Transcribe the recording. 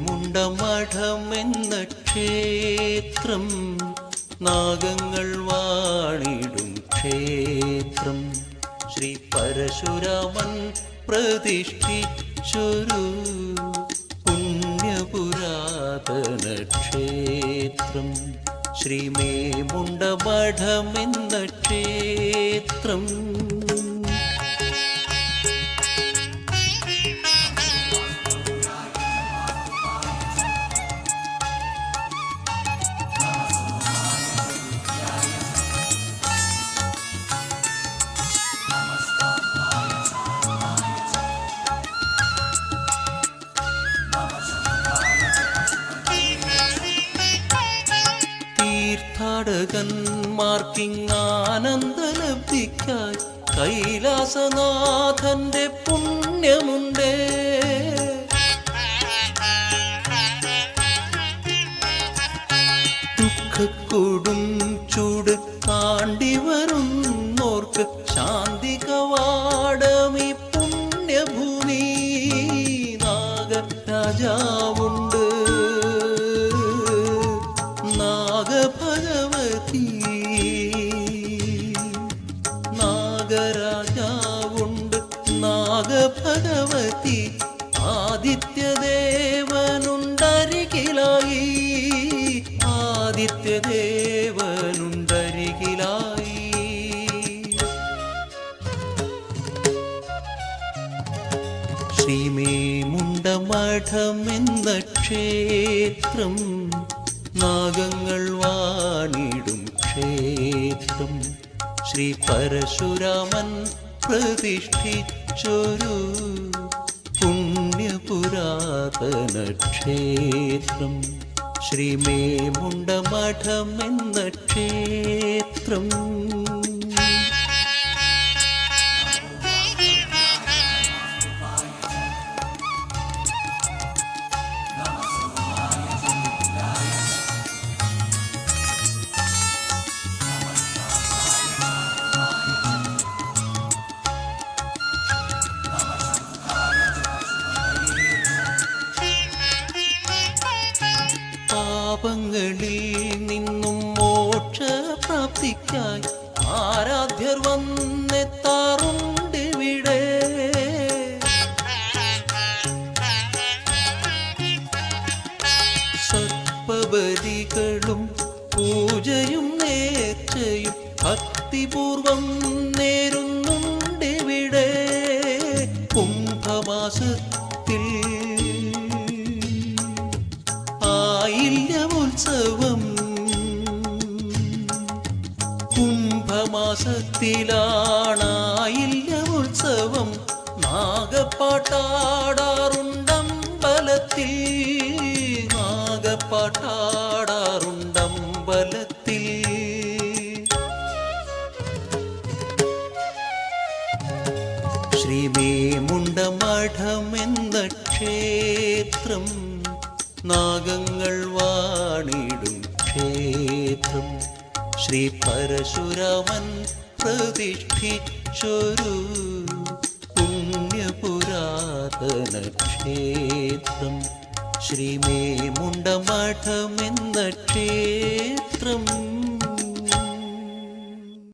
ശ്രീമേമുണ്ടമഠമെന്ന ക്ഷേത്രം നാഗങ്ങൾ വാണിടും ക്ഷേത്രം ശ്രീ പരശുരാമൻ പ്രതിഷ്ഠിച്ചൊരു പുണ്യപുരാതന ക്ഷേത്രം ശ്രീമേമുണ്ടമഠമെന്ന ക്ഷേത്രം. തീർത്ഥാടകന്മാർക്കിങ്ങാനന്ദലബ്ധിക്കായി കൈലാസനാഥന്റെ പുണ്യമുണ്ടേ. ദുഃഖക്കൊടും ചൂട് കാണ്ടി വരുന്നോർക്ക് ശാന്തി കവാടമി പുണ്യഭൂമി. നാഗരാജാവുണ്ട് നാഗഭഗവതി, നാഗരാജാവുണ്ട് നാഗഭഗവതി. ആദിത്യദേവനുണ്ടരികിലായി, ആദിത്യദേവനുണ്ടരികിലായി. ശ്രീമേമുണ്ടമഠമെന്ന ക്ഷേത്രം നാഗങ്ങൾ വാണിടും ക്ഷേത്രം ശ്രീ പരശുരാമൻ പ്രതിഷ്ഠിച്ചൊരു പുണ്യപുരാതന ക്ഷേത്രം ശ്രീമേമുണ്ടമഠമെന്ന ക്ഷേത്രം. പാപങ്ങളിൽ നിന്നും മോക്ഷപ്രാപ്തിക്കായി ആരാധ്യർ വന്നെത്താറുണ്ടിവിടെ. സർപ്പബലികളും പൂജയും നേർച്ചയും ഭക്തിപൂർവം നേരുന്നുണ്ടിവിടെ. കുംഭമാസത്തിൽ ആയില്യമുത്സവം, കുംഭമാസത്തിലാണായില്യമുത്സവം. നാഗപ്പാട്ടാടാറുണ്ടമ്പലത്തിൽ, നാഗപ്പാട്ടാടാറുണ്ടമ്പലത്തിൽ. ശ്രീമേമുണ്ടമഠമെന്ന ക്ഷേത്രം നാഗങ്ങൾ വാണിടും ക്ഷേത്രം ശ്രീ പരശുരാമൻ പ്രതിഷ്ഠിച്ചൊരു പുണ്യപുരാതന ക്ഷേത്രം ശ്രീമേമുണ്ടമഠമെന്ന ക്ഷേത്രം.